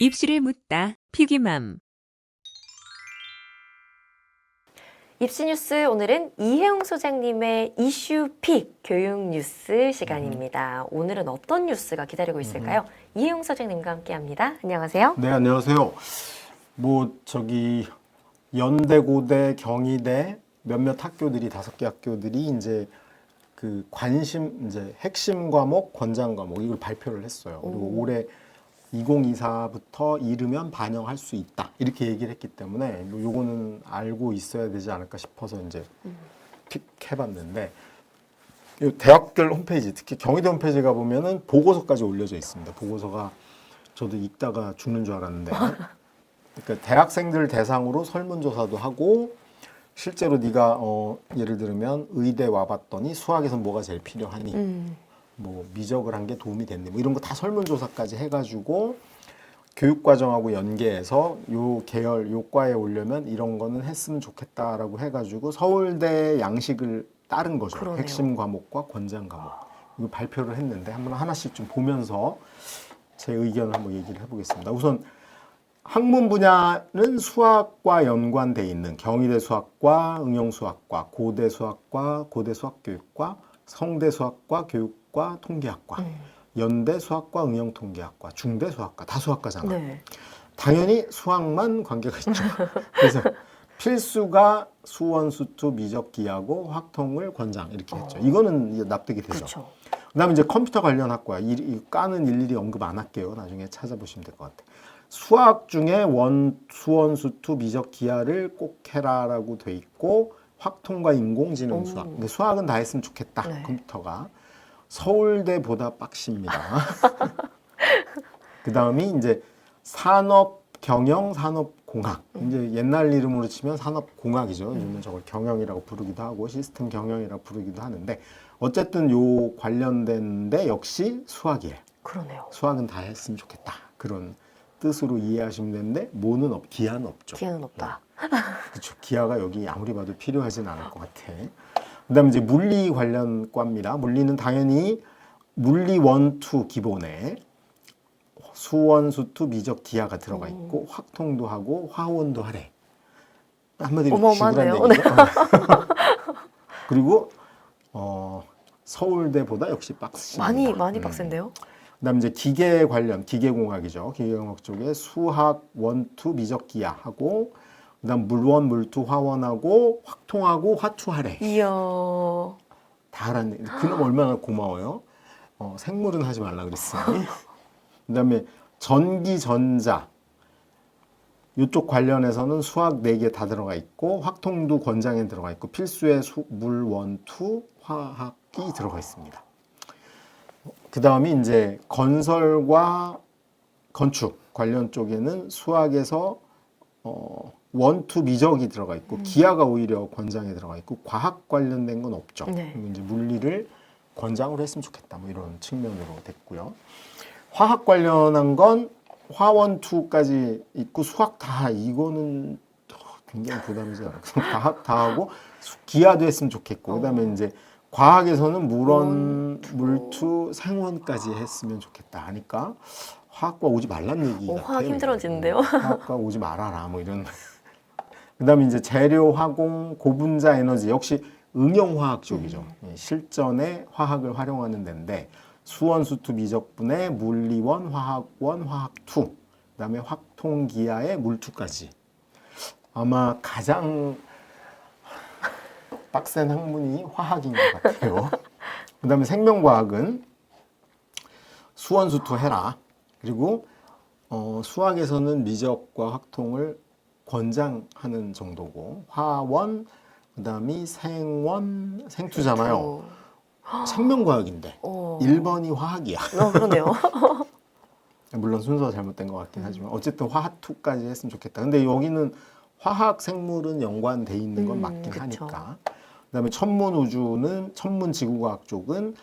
입시를 묻다 피기맘. 입시뉴스 오늘은 이혜용 소장님의 이슈픽 교육 뉴스 시간입니다. 오늘은 어떤 뉴스가 기다리고 있을까요? 이혜용 소장님과 함께합니다. 안녕하세요. 네, 안녕하세요. 연대, 고대, 경희대 몇몇 학교들이 5개 학교들이 이제 그 핵심 과목, 권장 과목 이걸 발표를 했어요. 그리고 올해 2024부터 이르면 반영할 수 있다 이렇게 얘기를 했기 때문에 요거는 알고 있어야 되지 않을까 싶어서 이제 픽 해봤는데, 대학들 홈페이지, 특히 경희대 홈페이지 가 보면은 보고서까지 올려져 있습니다. 보고서가 저도 읽다가 죽는 줄 알았는데, 그러니까 대학생들 대상으로 설문조사도 하고, 실제로 네가 예를 들면 의대 와봤더니 수학에서 뭐가 제일 필요하니, 뭐 미적을 한 게 도움이 됐니, 뭐 이런 거 다 설문조사까지 해가지고 교육과정하고 연계해서 요 계열, 요 과에 오려면 이런 거는 했으면 좋겠다라고 해가지고 서울대 양식을 따른 거죠. 그러네요. 핵심 과목과 권장 과목. 이거 발표를 했는데 한번 하나씩 좀 보면서 제 의견을 한번 얘기를 해보겠습니다. 우선 학문 분야는 수학과 연관돼 있는 경희대 수학과, 응용수학과, 고대 수학과, 고대 수학교육과, 성대 수학과, 교육과, 통계학과, 연대 수학과, 응용통계학과, 중대 수학과, 다 수학과잖아. 네. 당연히 수학만 관계가 있죠. 그래서 필수가 수원, 수투, 미적, 기하고 확통을 권장 이렇게 했죠. 이거는 이제 납득이 되죠. 그렇죠. 그다음에 이제 컴퓨터 관련 학과, 과는 일일이 언급 안 할게요. 나중에 찾아보시면 될 것 같아요. 수학 중에 수원, 수투, 미적, 기하를 꼭 해라라고 돼 있고, 확통과 인공지능 수학. 근데 수학은 다 했으면 좋겠다. 네. 컴퓨터가. 서울대보다 빡십니다. 그 다음이 이제 산업 경영, 산업공학. 이제 옛날 이름으로 치면 산업공학이죠. 요즘은 저걸 경영이라고 부르기도 하고 시스템 경영이라고 부르기도 하는데, 어쨌든 요 관련된데 역시 수학이에요. 그러네요. 수학은 다 했으면 좋겠다. 그런 뜻으로 이해하시면 되는데, 기하는 없죠. 기회는 없다. 그렇죠. 기하가 여기 아무리 봐도 필요하진 않을 것 같아. 그다음에 이제 물리 관련 과입니다. 물리는 당연히 물리 1, 2 기본에 수원, 수투, 미적, 기하가 들어가 있고, 확통도 하고 화원도 하래. 한마디로 어마어마하네요. 죽으란 얘기죠. 그리고 서울대보다 역시 빡십니다. 많이 빡센데요? 그다음에 이제 기계 관련, 기계공학이죠. 기계공학 쪽에 수학 1, 2 미적, 기하하고, 그다음 물원, 물투, 화원하고 확통하고 화투하래. 이야. 다 하라는. 그럼 얼마나 고마워요. 생물은 하지 말라 그랬으니. 그다음에 전기, 전자 이쪽 관련해서는 수학 4개 다 들어가 있고, 확통도 권장에 들어가 있고, 필수에 물, 원, 투, 화학이 들어가 있습니다. 그 다음이 이제 건설과 건축 관련 쪽에는 수학에서 1, 2 미적이 들어가 있고, 기하가 오히려 권장에 들어가 있고, 과학 관련된 건 없죠. 네. 그리고 이제 물리를 권장으로 했으면 좋겠다, 뭐 이런 측면으로 됐고요. 화학 관련한 건 화원 2까지 있고, 수학 다, 이거는 굉장히 부담이지 않아요. 과학 다 하고 기하도 했으면 좋겠고, 그다음에 이제 과학에서는 물원, 물투, 생원까지 했으면 좋겠다 하니까 화학과 오지 말란 얘기 같아요. 화학 힘들어지는데요? 화학과 오지 말아라, 뭐 이런. 그다음에 이제 재료, 화공, 고분자 에너지 역시 응용화학 쪽이죠. 실전에 화학을 활용하는 데인데, 수원, 수투, 미적분에 물리원, 화학원, 화학투, 그다음에 확통기하의 물투까지. 아마 가장 빡센 학문이 화학인 것 같아요. 그다음에 생명과학은 수원, 수투 해라. 그리고 수학에서는 미적과 확통을 권장하는 정도고, 화원, 그다음이 생원, 생투잖아요. 생명과학인데 1번이 화학이야. 그러네요. 물론 순서가 잘못된 것 같긴 하지만 어쨌든 화투까지 했으면 좋겠다. 근데 여기는 화학, 생물은 연관돼 있는 건 맞긴 그쵸. 하니까. 그다음에 천문우주는 천문지구과학 쪽은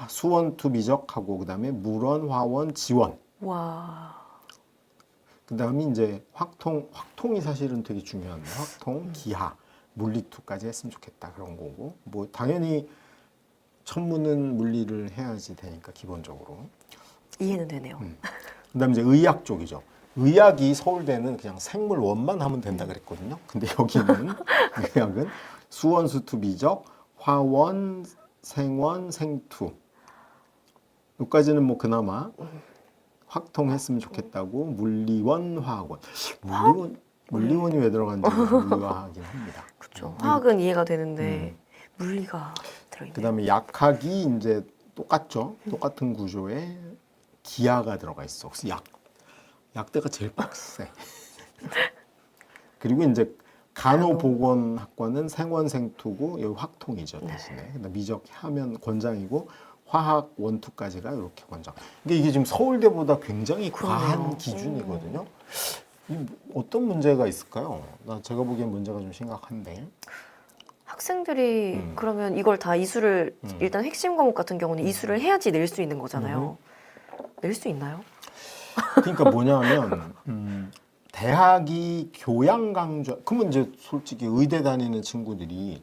수원, 투, 미적하고, 그다음에 물원, 화원, 지원. 와. 그다음에 이제 확통이 사실은 되게 중요한데, 확통, 기하, 물리투까지 했으면 좋겠다, 그런 거고. 뭐 당연히 천문은 물리를 해야지 되니까 기본적으로. 이해는 되네요. 그다음에 이제 의학 쪽이죠. 의학이 서울대는 그냥 생물원만 하면 된다 그랬거든요. 근데 여기는 의학은 수원, 수투, 미적, 화원, 생원, 생투. 여기까지는 뭐 그나마 확통했으면 좋겠다고 물리원, 화학원. 물리원이 왜 들어간지 의아하긴 합니다. 그렇죠. 화학은 이해가 되는데 물리가 들어있네요. 그다음에 약학이 이제 똑같죠. 똑같은 구조에 기하가 들어가 있어. 그래서 약대가 제일 빡세. 그리고 이제 간호보건학과는 생원생투고 여기 확통이죠 대신에. 그다음 미적 하면 권장이고 화학 원투까지가 이렇게 권장. 이게 지금 서울대보다 굉장히 과한 기준이거든요. 어떤 문제가 있을까요? 제가 보기엔 문제가 좀 심각한데. 학생들이 그러면 이걸 다 이수를 일단 핵심 과목 같은 경우는 이수를 해야지 낼 수 있는 거잖아요. 낼 수 있나요? 그러니까 뭐냐면 대학이 교양 강조. 그러면 이제 솔직히 의대 다니는 친구들이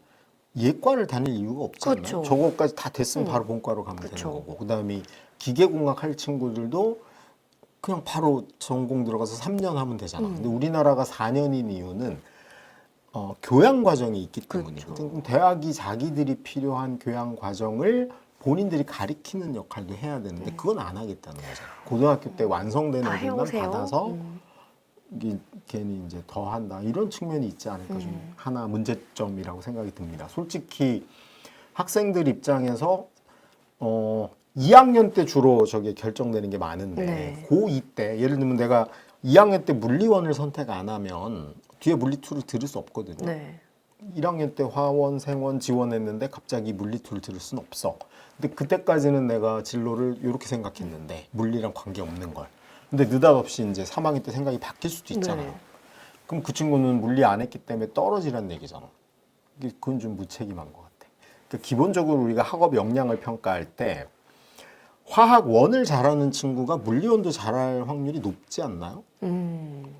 예과를 다닐 이유가 없잖아요. 그렇죠. 저거까지 다 됐으면 바로 본과로 가면 그렇죠. 되는 거고. 그다음에 기계공학 할 친구들도 그냥 바로 전공 들어가서 3년 하면 되잖아. 근데 우리나라가 4년인 이유는 교양 과정이 있기 때문이거든. 그렇죠. 그럼 대학이 자기들이 필요한 교양 과정을 본인들이 가리키는 역할도 해야 되는데 그건 안 하겠다는 거잖아. 고등학교 때 완성된 다 애들만 해오세요. 받아서 이게 괜히 이제 더 한다 이런 측면이 있지 않을까 좀 하나 문제점이라고 생각이 듭니다. 솔직히 학생들 입장에서 2학년 때 주로 저게 결정되는 게 많은데 네. 고2 때 예를 들면 내가 2학년 때 물리원을 선택 안 하면 뒤에 물리2를 들을 수 없거든요. 네. 1학년 때 화원, 생원 지원했는데 갑자기 물리2를 들을 수는 없어. 근데 그때까지는 내가 진로를 이렇게 생각했는데 물리랑 관계없는 걸. 근데 느닷없이 이제 3학년 때 생각이 바뀔 수도 있잖아요. 네. 그럼 그 친구는 물리 안 했기 때문에 떨어지란 얘기잖아. 그건 좀 무책임한 것 같아. 그러니까 기본적으로 우리가 학업 역량을 평가할 때 화학 원을 잘하는 친구가 물리원도 잘할 확률이 높지 않나요?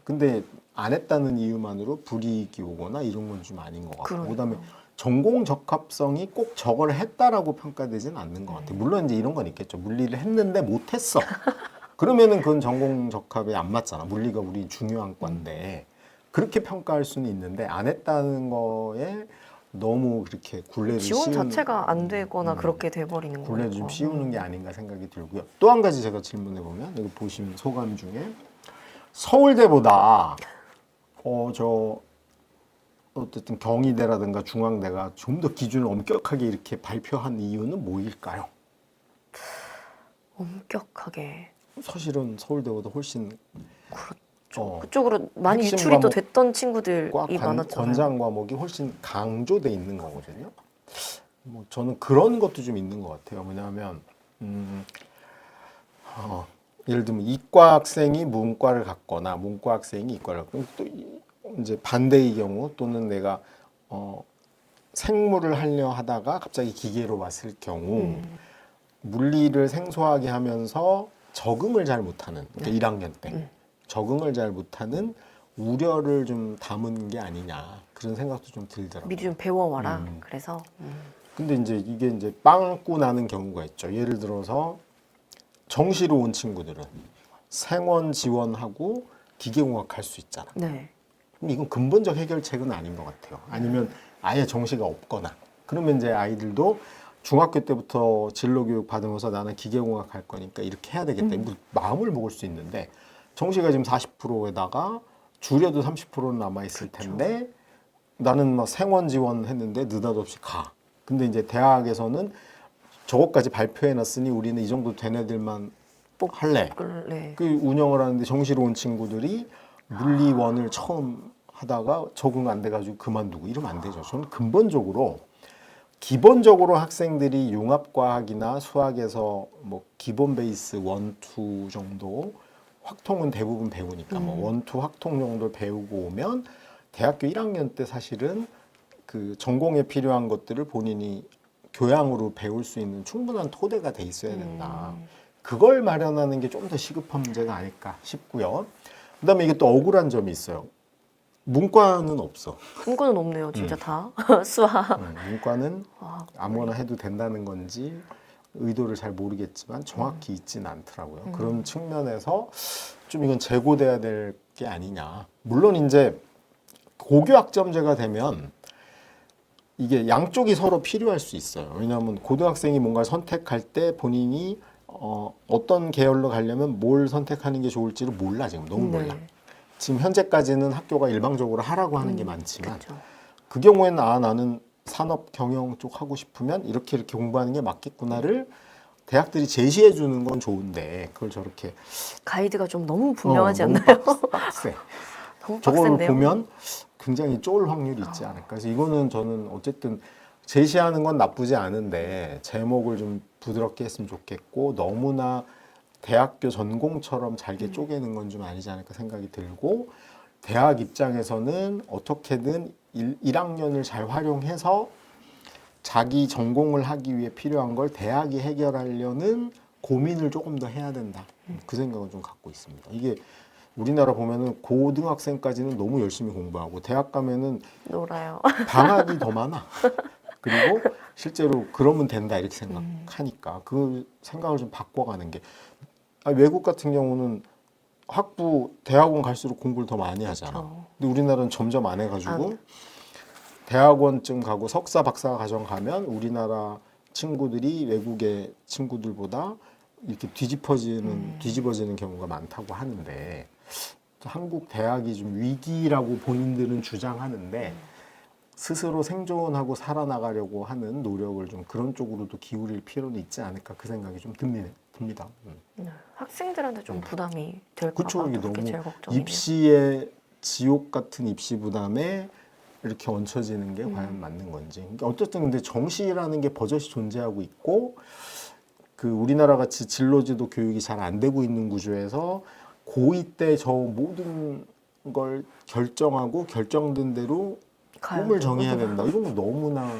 근데 안 했다는 이유만으로 불이익이 오거나 이런 건 좀 아닌 것 같고. 그러니까요. 그다음에 전공 적합성이 꼭 저걸 했다라고 평가되지는 않는 것 같아요. 물론 이제 이런 건 있겠죠. 물리를 했는데 못했어. 그러면은 그건 전공 적합에 안 맞잖아. 물리가 우리 중요한 과인데 그렇게 평가할 수는 있는데 안 했다는 거에 너무 그렇게 굴레를 지원 씌우는 자체가 안 되거나 그렇게 돼버리는 거예요. 굴레를 좀 씌우는 게 아닌가 생각이 들고요. 또 한 가지 제가 질문해 보면 여기 보시면 소감 중에 서울대보다 어쨌든 경희대라든가 중앙대가 좀 더 기준을 엄격하게 이렇게 발표한 이유는 뭐일까요? 엄격하게. 사실은 서울대보다 훨씬 그쪽으로 많이 핵심 유출이 또 과목, 됐던 친구들이 많았잖아요. 권장 과목이 훨씬 강조돼 있는 거거든요. 뭐 저는 그런 것도 좀 있는 것 같아요. 뭐냐면 예를 들면 이과 학생이 문과를 갔거나 문과 학생이 이과를 갔거나 또 이제 반대의 경우 또는 내가 생물을 하려 하다가 갑자기 기계로 왔을 경우 물리를 생소하게 하면서 적응을 잘 못하는 그러니까 1학년 때 적응을 잘 못하는 우려를 좀 담은 게 아니냐 그런 생각도 좀 들더라고요. 미리 좀 배워와라. 그래서 근데 이제 이게 이제 빵꾸 나는 경우가 있죠. 예를 들어서 정시로 온 친구들은 생원 지원하고 기계공학 할 수 있잖아. 네. 그럼 이건 근본적 해결책은 아닌 것 같아요. 아니면 아예 정시가 없거나 그러면 이제 아이들도 중학교 때부터 진로교육 받으면서 나는 기계공학 할 거니까 이렇게 해야 되겠다. 마음을 먹을 수 있는데 정시가 지금 40%에다가 줄여도 30%는 남아있을 텐데 나는 막 생원 지원했는데 느닷없이 가. 근데 이제 대학에서는 저것까지 발표해놨으니 우리는 이 정도 된 애들만 할래. 네. 그 운영을 하는데 정시로 온 친구들이 물리원을 처음 하다가 적응 안 돼가지고 그만두고 이러면 안 되죠. 저는 기본적으로 학생들이 융합과학이나 수학에서 뭐 기본 베이스 1, 2 정도 확통은 대부분 배우니까 뭐 1, 2 확통 정도 배우고 오면 대학교 1학년 때 사실은 그 전공에 필요한 것들을 본인이 교양으로 배울 수 있는 충분한 토대가 돼 있어야 된다. 그걸 마련하는 게 좀 더 시급한 문제가 아닐까 싶고요. 그다음에 이게 또 억울한 점이 있어요. 문과는 없어. 문과는 없네요. 진짜 다 수학. 문과는 아무거나 해도 된다는 건지 의도를 잘 모르겠지만 정확히 있지는 않더라고요. 그런 측면에서 좀 이건 재고돼야 될 게 아니냐. 물론 이제 고교학점제가 되면 이게 양쪽이 서로 필요할 수 있어요. 왜냐하면 고등학생이 뭔가를 선택할 때 본인이 어떤 계열로 가려면 뭘 선택하는 게 좋을지를 몰라. 지금 너무 몰라. 지금 현재까지는 학교가 일방적으로 하라고 하는 게 많지만 그쵸. 그 경우에는 나는 산업 경영 쪽 하고 싶으면 이렇게 공부하는 게 맞겠구나를 대학들이 제시해 주는 건 좋은데 그걸 저렇게 가이드가 좀 너무 분명하지 너무 않나요? 빡세. 너무 저걸 빡센데요? 보면 굉장히 쫄 확률이 있지 않을까. 그래서 이거는 저는 어쨌든 제시하는 건 나쁘지 않은데 제목을 좀 부드럽게 했으면 좋겠고 너무나 대학교 전공처럼 잘게 쪼개는 건 좀 아니지 않을까 생각이 들고 대학 입장에서는 어떻게든 1학년을 잘 활용해서 자기 전공을 하기 위해 필요한 걸 대학이 해결하려는 고민을 조금 더 해야 된다. 그 생각을 좀 갖고 있습니다. 이게 우리나라 보면은 고등학생까지는 너무 열심히 공부하고 대학 가면은 놀아요. 방학이 더 많아. 그리고 실제로 그러면 된다 이렇게 생각하니까 그 생각을 좀 바꿔가는 게 외국 같은 경우는 학부 대학원 갈수록 공부를 더 많이 하잖아. 그렇죠. 근데 우리나라는 점점 안 해가지고 대학원쯤 가고 석사 박사 과정 가면 우리나라 친구들이 외국의 친구들보다 이렇게 뒤집어지는 경우가 많다고 하는데 한국 대학이 좀 위기라고 본인들은 주장하는데 스스로 생존하고 살아나가려고 하는 노력을 좀 그런 쪽으로도 기울일 필요는 있지 않을까 그 생각이 좀 듭니다. 학생들한테 좀 부담이 될까 그쵸, 봐 이게 그게 제일 너무 걱정이에요. 입시의 지옥 같은 입시 부담에 이렇게 얹혀지는 게 과연 맞는 건지. 그러니까 어쨌든 근데 정시라는 게 버젓이 존재하고 있고 그 우리나라 같이 진로지도 교육이 잘 안 되고 있는 구조에서 고2 때 저 모든 걸 결정하고 결정된 대로 꿈을 정해야 된다. 이건 뭐 너무나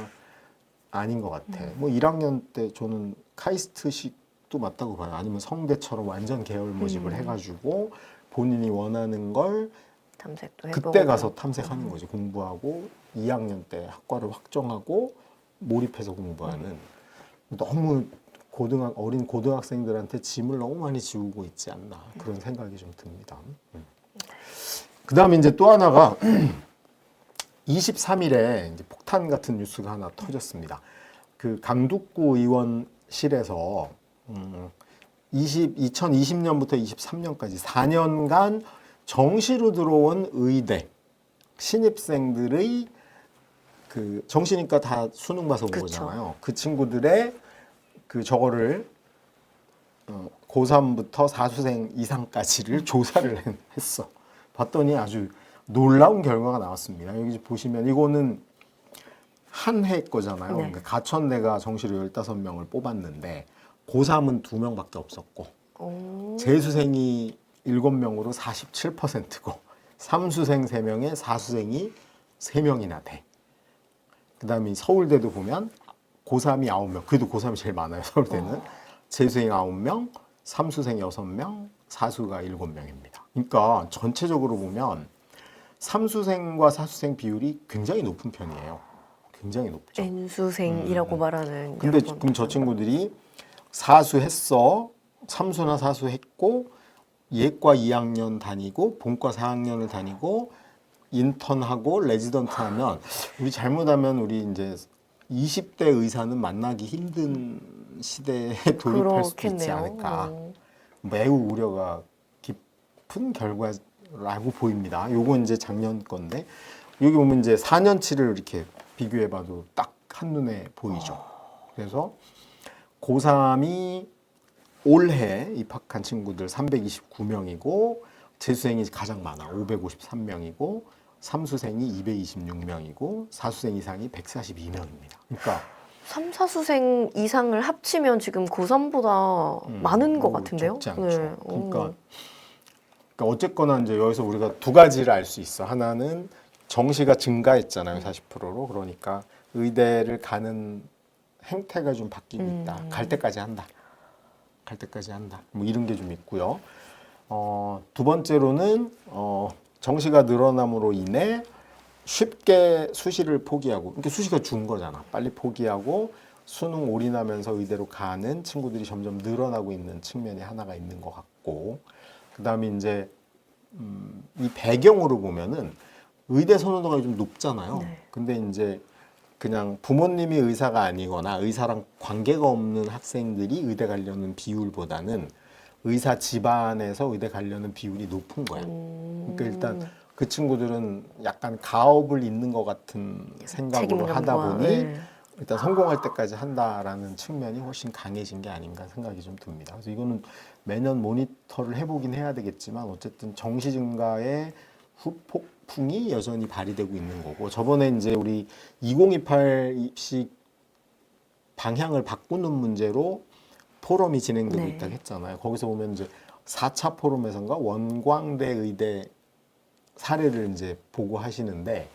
아닌 것 같아. 뭐 1학년 때 저는 카이스트식도 맞다고 봐요. 아니면 성대처럼 완전 계열 모집을 해가지고 본인이 원하는 걸 탐색도 해보고 그때 가서 탐색하는 거지. 공부하고 2학년 때 학과를 확정하고 몰입해서 공부하는 너무 어린 고등학생들한테 짐을 너무 많이 지우고 있지 않나 그런 생각이 좀 듭니다. 그다음에 이제 또 하나가 23일에 이제 폭탄 같은 뉴스가 하나 터졌습니다. 그 강북구 의원실에서 2020년부터 23년까지 4년간 정시로 들어온 의대 신입생들의 그 정시니까 다 수능 봐서 온 그쵸. 거잖아요. 그 친구들의 그 저거를 고3부터 사수생 이상까지를 조사를 했어. 봤더니 아주 놀라운 결과가 나왔습니다. 여기 보시면 이거는 한 해 거잖아요. 네. 그러니까 가천대가 정시로 15명을 뽑았는데 고3은 2명밖에 없었고 재수생이 7명으로 47%고 삼수생 3명에 사수생이 3명이나 돼. 그다음에 서울대도 보면 고3이 9명. 그래도 고3이 제일 많아요. 서울대는. 재수생 9명, 삼수생 6명, 사수가 7명입니다. 그러니까 전체적으로 보면 삼수생과 사수생 비율이 굉장히 높은 편이에요. 굉장히 높죠. N수생이라고 말하는. 근데 여러 지금 저 친구들이 사수했어. 삼수나 사수했고 예과 2학년 다니고 본과 4학년을 다니고 인턴하고 레지던트 하면 우리 잘못하면 우리 이제 20대 의사는 만나기 힘든 시대에 돌입할 수도 있지 않을까. 매우 우려가 깊은 결과라고 보입니다. 요거 이제 작년 건데 여기 보면 이제 4년치를 이렇게 비교해봐도 딱 한눈에 보이죠. 그래서 고3이 올해 입학한 친구들 329명이고 재수생이 가장 많아 553명이고 삼수생이 226명이고 사수생 이상이 142명입니다. 그러니까 3, 4수생 이상을 합치면 지금 고3보다 많은 것 같은데요? 적지 않죠. 네. 그러니까 어쨌거나 이제 여기서 우리가 두 가지를 알 수 있어. 하나는 정시가 증가했잖아요, 40%로. 그러니까 의대를 가는 행태가 좀 바뀌고 있다. 갈 때까지 한다. 갈 때까지 한다. 뭐 이런 게 좀 있고요. 두 번째로는 정시가 늘어남으로 인해 쉽게 수시를 포기하고, 그러니까 수시가 준 거잖아. 빨리 포기하고 수능 올인하면서 의대로 가는 친구들이 점점 늘어나고 있는 측면이 하나가 있는 것 같고, 그다음에 이제 이 배경으로 보면은 의대 선호도가 좀 높잖아요. 네. 근데 이제 그냥 부모님이 의사가 아니거나 의사랑 관계가 없는 학생들이 의대 가려는 비율보다는 의사 집안에서 의대 가려는 비율이 높은 거예요. 그러니까 일단 그 친구들은 약간 가업을 잇는 것 같은 생각으로 책임감과, 하다 보니 네. 일단 성공할 때까지 한다라는 측면이 훨씬 강해진 게 아닌가 생각이 좀 듭니다. 그래서 이거는 매년 모니터를 해보긴 해야 되겠지만 어쨌든 정시 증가의 후폭풍이 여전히 발휘되고 있는 거고, 저번에 이제 우리 2028 입시 방향을 바꾸는 문제로 포럼이 진행되고 네. 있다고 했잖아요. 거기서 보면 이제 4차 포럼에선가 원광대 의대 사례를 이제 보고 하시는데,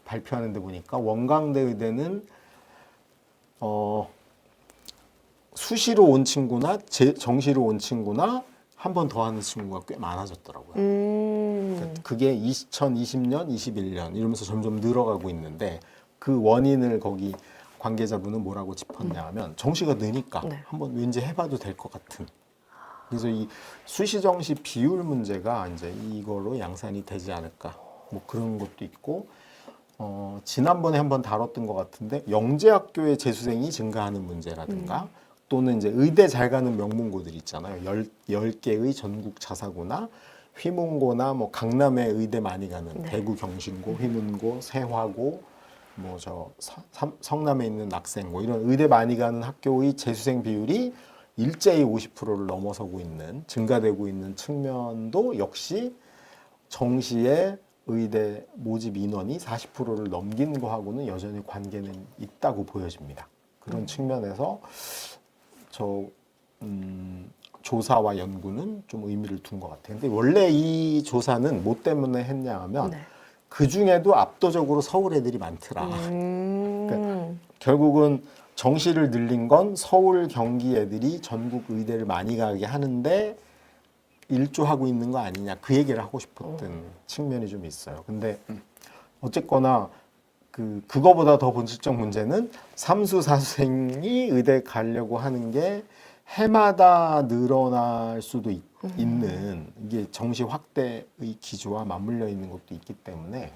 발표하는데 보니까 원광대 의대는 수시로 온 친구나 정시로 온 친구나 한 번 더 하는 친구가 꽤 많아졌더라고요. 그러니까 그게 2020년, 21년 이러면서 점점 늘어가고 있는데, 그 원인을 거기 관계자분은 뭐라고 짚었냐 하면 정시가 느니까 네. 한번 왠지 해봐도 될 것 같은. 그래서 이 수시 정시 비율 문제가 이제 이걸로 양산이 되지 않을까, 뭐 그런 것도 있고, 지난번에 한번 다뤘던 것 같은데 영재학교의 재수생이 증가하는 문제라든가 또는 이제 의대 잘 가는 명문고들 있잖아요. 10개의 전국 자사고나 휘문고나 뭐 강남에 의대 많이 가는 네. 대구 경신고, 휘문고, 세화고, 뭐 저 성남에 있는 낙생고, 이런 의대 많이 가는 학교의 재수생 비율이 일제히 50%를 넘어서고 있는, 증가되고 있는 측면도 역시 정시에 의대 모집 인원이 40%를 넘기는 거하고는 여전히 관계는 있다고 보여집니다. 그런 측면에서 저 조사와 연구는 좀 의미를 둔 것 같아요. 근데 원래 이 조사는 뭐 때문에 했냐 하면 네. 그 중에도 압도적으로 서울 애들이 많더라. 그러니까 결국은 정시를 늘린 건 서울, 경기 애들이 전국 의대를 많이 가게 하는데 일조하고 있는 거 아니냐, 그 얘기를 하고 싶었던 측면이 좀 있어요. 근데 어쨌거나 그거보다 더 본질적 문제는 삼수 사수생이 의대 가려고 하는 게 해마다 늘어날 수도 있는, 이게 정시 확대의 기조와 맞물려 있는 것도 있기 때문에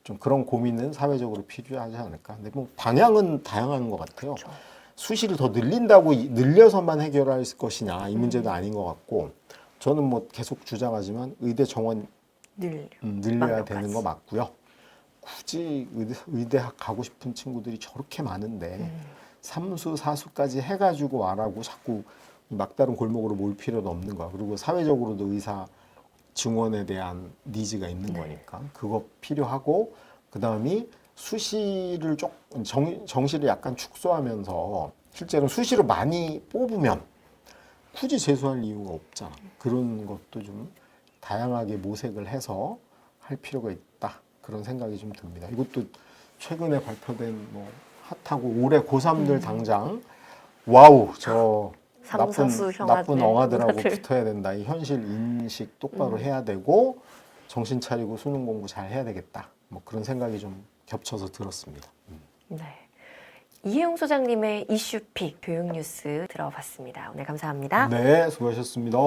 좀 그런 고민은 사회적으로 필요하지 않을까. 근데 뭐 방향은 다양한 것 같아요. 그렇죠. 수시를 더 늘린다고 늘려서만 해결할 것이냐, 이 문제도 아닌 것 같고, 저는 뭐 계속 주장하지만 의대 정원 늘려야 되는 거 맞고요. 굳이 의대학 가고 싶은 친구들이 저렇게 많은데 삼수 사수까지 해가지고 와라고 자꾸 막다른 골목으로 몰 필요도 없는 거야. 그리고 사회적으로도 의사 증원에 대한 니즈가 있는 거니까 그거 필요하고, 그 다음이 수시를 정시를 약간 축소하면서 실제로 수시로 많이 뽑으면 굳이 재수할 이유가 없잖아. 그런 것도 좀 다양하게 모색을 해서 할 필요가 있다, 그런 생각이 좀 듭니다. 이것도 최근에 발표된 뭐 핫하고 올해 고3들 당장 와우 저 나쁜 엉아들하고 붙어야 된다, 이 현실 인식 똑바로 해야 되고 정신 차리고 수능 공부 잘 해야 되겠다, 뭐 그런 생각이 좀 겹쳐서 들었습니다. 네. 이혜용 소장님의 이슈픽 교육 뉴스 들어봤습니다. 오늘 감사합니다. 네, 수고하셨습니다.